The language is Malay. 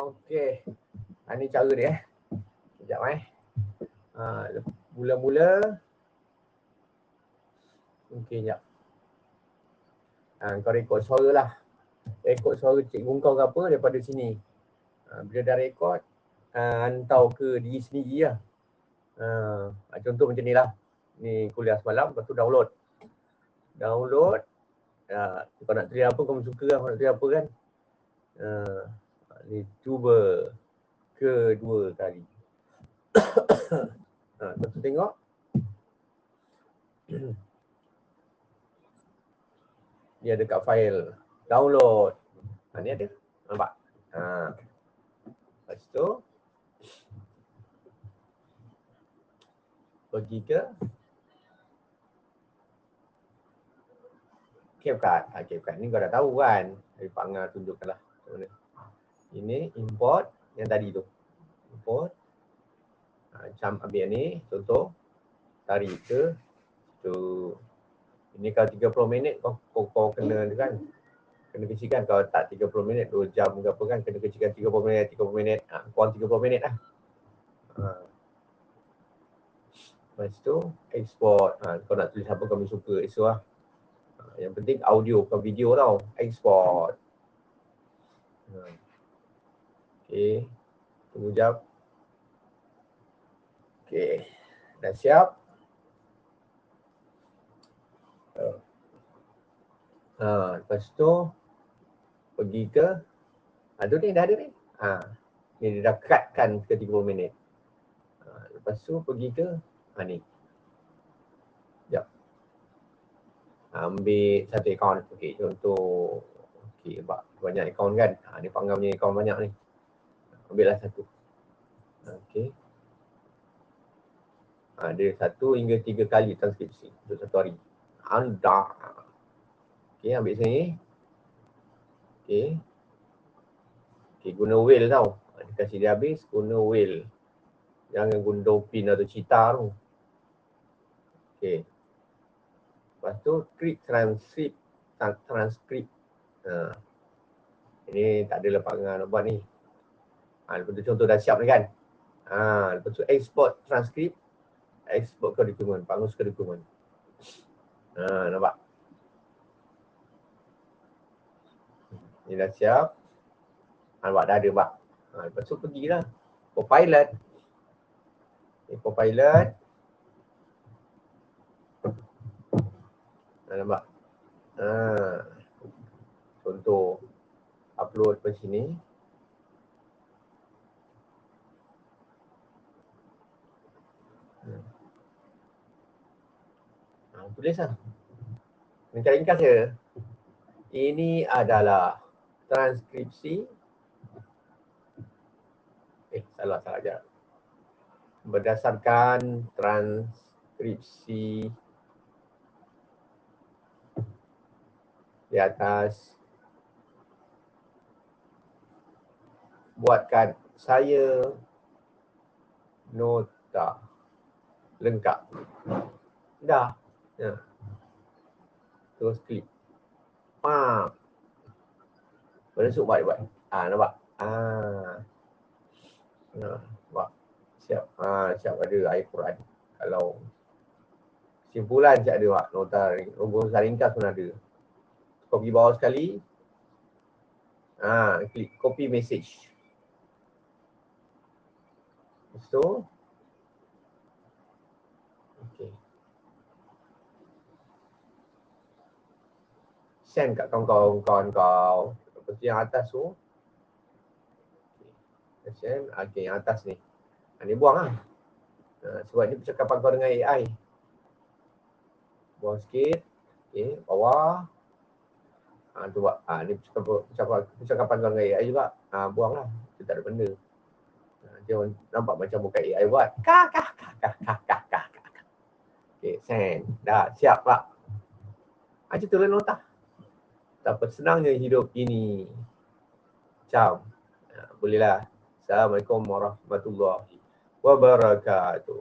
Okey. Ini cara dia. Sekejap mula-mula. Okey, sekejap. Kau rekod suara lah. Rekod suara cikgu kau ke apa daripada sini. Bila dah rekod, hantar ke diri sendiri lah. Contoh macam ni lah. Ni kuliah semalam, lepas tu download. Kau nak tulis apa, kau suka lah kau nak tulis apa kan. Ni cuba kedua kali. Lepas tu tengok. Dia ada kat file download. Ni ada. Nampak? Lepas tu pergi ke CapCut. CapCut ni kau dah tahu kan. Dari Pak Ngah tunjukkan lah. Ini import yang tadi tu. Import. Macam ambil ni, contoh. Tarik ke tu. Ini kalau 30 minit kau kena kan. Kena kecilkan. Kalau tak 30 minit, 2 jam ke apa kan. Kena kecilkan 30 minit. Kurang 30 minit lah. Lepas tu export. Kau nak tulis apa kau suka, esok lah. Yang penting audio, bukan video tau. Export. Okey. Tunggu jap. Okey. Dah siap. Lepas tu pergi ke ni dah ada ni. Ni dia dah cutkan ke 30 minit. Lepas tu pergi ke ni. Sekejap. Ambil satu akaun. Okey, contoh. Okey, banyak akaun kan. Ni Panggam punya akaun banyak ni. Ambillah satu. Okey. Ada 1 hingga 3 kali transkripsi untuk satu hari. Anda. Okey, ambil sini. Okey. Okey, guna whale tau. Dia kasih dia habis, guna whale. Jangan guna dolphin atau cheetah tu. Okey. Lepas tu, klik transkrip. Ini tak adalah Pak Ngah nak buat ni. Lepas tu contoh dah siap ni kan. Lepas tu export transkrip. Export ke dokumen. Pangus ke dokumen. Nampak? Ni dah siap. Nampak dah ada Pak. Lepas tu pergilah. Copilot. Copilot. Nampak? Contoh. Upload ke sini. Tulis lah. Ringkas je. Ini adalah transkripsi. Salah je. Berdasarkan transkripsi di atas, buatkan saya nota lengkap. Dah. Terus klik. Berasuk buat. Nampak? Nampak? Siap. Siap ada ayat Quran. Kalau simpulan siap ada Pak. Nota ringkas pun ada. Kau pergi bawah sekali. Klik copy message. So, okay. Send kat kawan-kawan kau. Seperti yang atas tu. Send. Okay, yang atas ni. Ni buang lah. Sebab ni percakapan kau dengan AI. Buang sikit. Okay, bawah. Tu buat. Ni percakapan kau dengan AI juga. Buang lah. Dia tak ada benda. Dia nampak macam bukan AI buat. Okay, send. Dah, siap Pak. Macam tu lah nota. Betapa senangnya hidup ini. Macam. Bolehlah. Assalamualaikum warahmatullahi wabarakatuh.